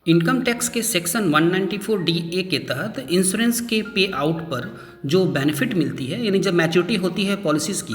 Income tax के section 194 के तहत इंश्योरेंस के पे आउट पर जो बेनिफिट मिलती है, यानी जब मैच्योरिटी होती है पॉलिसीज़ की,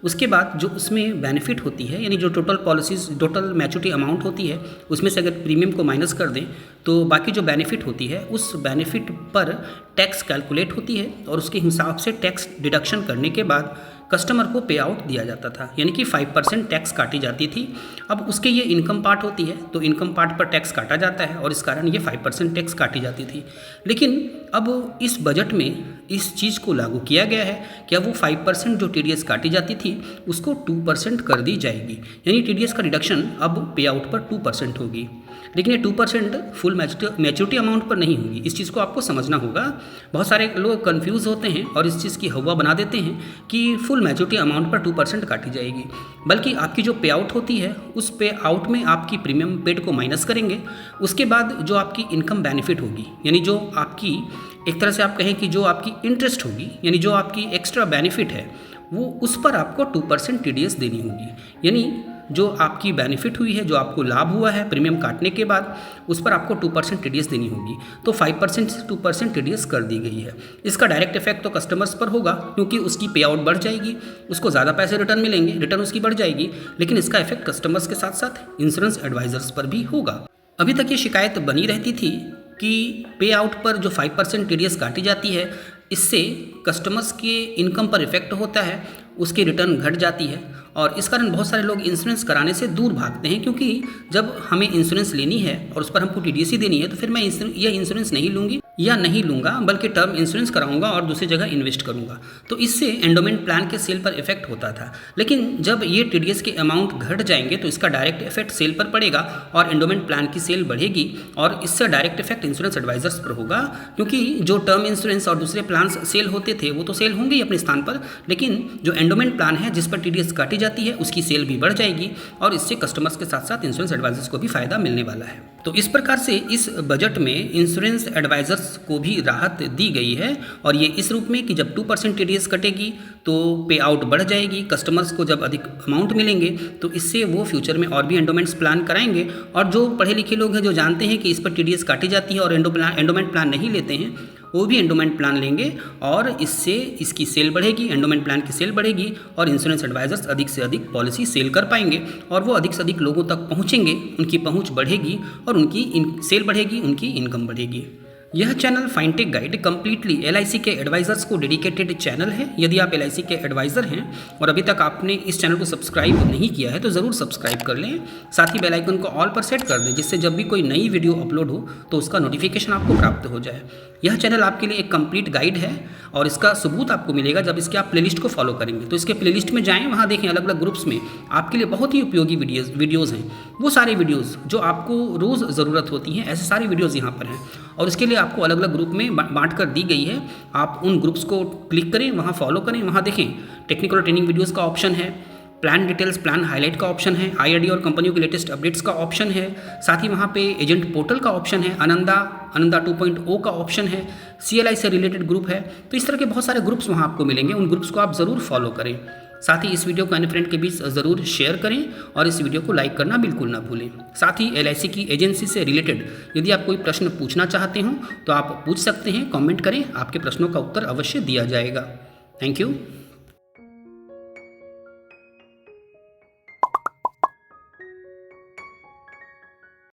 उसके बाद जो उसमें बेनिफिट होती है, यानी जो टोटल मैच्योरिटी अमाउंट होती है उसमें से अगर प्रीमियम को माइनस कर दें तो बाकी जो बेनिफिट होती है उस बेनिफिट पर टैक्स कैलकुलेट होती है और उसके हिसाब से टैक्स डिडक्शन करने के बाद कस्टमर को पे आउट दिया जाता था, यानी कि 5% टैक्स काटी जाती थी। अब उसके ये इनकम पार्ट होती है तो इनकम पार्ट पर टैक्स काटा जाता है और इस कारण ये 5% टैक्स काटी जाती थी। लेकिन अब इस बजट में इस चीज़ को लागू किया गया है कि अब वो 5% जो टीडीएस काटी जाती थी उसको 2% कर दी जाएगी, यानी टीडीएस का रिडक्शन अब पे आउट पर 2% होगी। लेकिन ये 2% फुल मैच्योरिटी अमाउंट पर नहीं होगी, इस चीज़ को आपको समझना होगा। बहुत सारे लोग कंफ्यूज होते हैं और इस चीज़ की हवा बना देते हैं कि फुल मैच्योरिटी अमाउंट पर 2% काटी जाएगी, बल्कि आपकी जो पे आउट होती है उस पे आउट में आपकी प्रीमियम पेड को माइनस करेंगे। उसके बाद जो आपकी इनकम बेनिफिट होगी, यानी जो आपकी एक तरह से आप कहें कि जो आपकी इंटरेस्ट होगी, यानी जो आपकी एक्स्ट्रा बेनिफिट है, वो उस पर आपको 2% टीडीएस देनी होगी। यानी जो आपकी बेनिफिट हुई है, जो आपको लाभ हुआ है प्रीमियम काटने के बाद, उस पर आपको 2% टीडीएस देनी होगी। तो 5% से 2% टीडीएस कर दी गई है। इसका डायरेक्ट इफेक्ट तो कस्टमर्स पर होगा क्योंकि उसकी पे आउट बढ़ जाएगी, उसको ज़्यादा पैसे रिटर्न मिलेंगे, रिटर्न उसकी बढ़ जाएगी। लेकिन इसका इफेक्ट कस्टमर्स के साथ साथ इंश्योरेंस एडवाइजर्स पर भी होगा। अभी तक ये शिकायत बनी रहती थी कि पे आउट पर जो 5% टीडीएस काटी जाती है, इससे कस्टमर्स के इनकम पर इफेक्ट होता है, उसकी रिटर्न घट जाती है और इस कारण बहुत सारे लोग इंश्योरेंस कराने से दूर भागते हैं। क्योंकि जब हमें इंश्योरेंस लेनी है और उस पर हमको टीडीएस ही देनी है तो फिर मैं यह इंश्योरेंस नहीं लूँगी या नहीं लूँगा, बल्कि टर्म इंश्योरेंस कराऊंगा और दूसरी जगह इन्वेस्ट करूँगा। तो इससे एंडोमेंट प्लान के सेल पर इफेक्ट होता था। लेकिन जब ये टीडीएस के अमाउंट घट जाएंगे तो इसका डायरेक्ट इफेक्ट सेल पर पड़ेगा और एंडोमेंट प्लान की सेल बढ़ेगी और इससे डायरेक्ट इफेक्ट इंश्योरेंस एडवाइजर्स पर होगा। क्योंकि जो टर्म इंश्योरेंस और दूसरे प्लान सेल होते थे वो तो सेल होंगे ही अपने स्थान पर, लेकिन जो एंडोमेंट प्लान है जिस पर टीडीएस काटी जाती है उसकी सेल भी बढ़ जाएगी और इससे कस्टमर्स के साथ साथ इंश्योरेंस एडवाइजर्स को भी फायदा मिलने वाला है। तो इस प्रकार से इस बजट में इंश्योरेंस एडवाइजर्स को भी राहत दी गई है और ये इस रूप में कि जब 2% टीडीएस कटेगी तो पे आउट बढ़ जाएगी। कस्टमर्स को जब अधिक अमाउंट मिलेंगे तो इससे वो फ्यूचर में और भी एंडोमेंट्स प्लान कराएंगे और जो पढ़े लिखे लोग हैं जो जानते हैं कि इस पर टीडीएस काटी जाती है और एंडोमेंट प्लान नहीं लेते हैं वो भी एंडोमेंट प्लान लेंगे और इससे इसकी सेल बढ़ेगी, एंडोमेंट प्लान की सेल बढ़ेगी और इंश्योरेंस एडवाइजर्स अधिक से अधिक पॉलिसी सेल कर पाएंगे और वो अधिक से अधिक लोगों तक पहुंचेंगे, उनकी पहुंच बढ़ेगी और उनकी सेल बढ़ेगी, उनकी इनकम बढ़ेगी। यह चैनल फाइनटेक गाइड कंप्लीटली एलआईसी के एडवाइजर्स को डेडिकेटेड चैनल है। यदि आप एलआईसी के एडवाइज़र हैं और अभी तक आपने इस चैनल को सब्सक्राइब नहीं किया है तो ज़रूर सब्सक्राइब कर लें, साथ ही बेल आइकन को ऑल पर सेट कर दें जिससे जब भी कोई नई वीडियो अपलोड हो तो उसका नोटिफिकेशन आपको प्राप्त हो जाए। यह चैनल आपके लिए एक कंप्लीट गाइड है और इसका सबूत आपको मिलेगा जब इसके आप प्लेलिस्ट को फॉलो करेंगे। तो इसके प्लेलिस्ट में जाएँ, वहाँ देखें अलग अलग ग्रुप्स में आपके लिए बहुत ही उपयोगी वीडियोज़ हैं। वो सारे वीडियोज़ जो आपको रोज़ ज़रूरत होती हैं, ऐसे सारे वीडियोज़ यहाँ पर हैं और इसके लिए आपको अलग अलग ग्रुप में बांट कर दी गई है। आप उन ग्रुप्स को क्लिक करें, वहाँ फॉलो करें, वहाँ देखें टेक्निकल और ट्रेनिंग वीडियोज़ का ऑप्शन है, प्लान डिटेल्स, प्लान हाईलाइट का ऑप्शन है, आईआरडी और कंपनियों के लेटेस्ट अपडेट्स का ऑप्शन है, साथ ही वहाँ पे एजेंट पोर्टल का ऑप्शन है, आनंदा 2.0 का ऑप्शन है, CLI से रिलेटेड ग्रुप है। तो इस तरह के बहुत सारे ग्रुप्स वहाँ आपको मिलेंगे, उन ग्रुप्स को आप ज़रूर फॉलो करें। साथ ही इस वीडियो को अन्य फ्रेंड के बीच ज़रूर शेयर करें और इस वीडियो को लाइक करना बिल्कुल ना भूलें। साथ ही LIC की एजेंसी से रिलेटेड यदि आप कोई प्रश्न पूछना चाहते हो तो आप पूछ सकते हैं, कमेंट करें, आपके प्रश्नों का उत्तर अवश्य दिया जाएगा। Thank you.